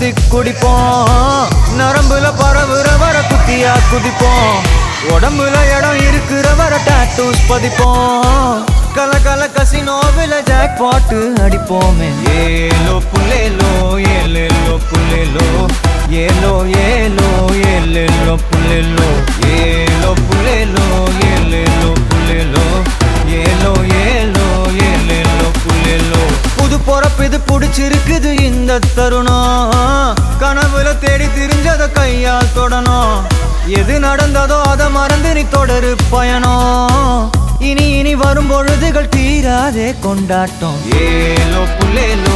ஊத்தி குடிப்போம். நரம்புல பரவுற வர குத்தியா குதிப்போம். உடம்புல இடம் இருக்கிற வர டாட்டூஸ் பதிப்போம். கல கல கசினோவில ஜாக் பாட்டு அடிப்போமே. ஏலோ புல்லேலோ ஏலேலோ புல்லேலோ ஏலோ ஏலோ ஏலேலோ புல்லேலோ ஏலோ புல்லேலோ ஏலேலோ புல்லேலோ ஏலோ ஏலோ ஏலேலோ புல்லேலோ. புது பொறப்பு இது புடிச்சிருக்குது இந்த தருணம். கனவுல தேடி திரிஞ்சத கையால் தொடணும். எது நடந்ததோ அதை மறந்து நீ தொடரு பயணம். இனி இனி வரும் பொழுதுகள் தீராதே கொண்டாட்டம். ஏலோ புல்லேலோ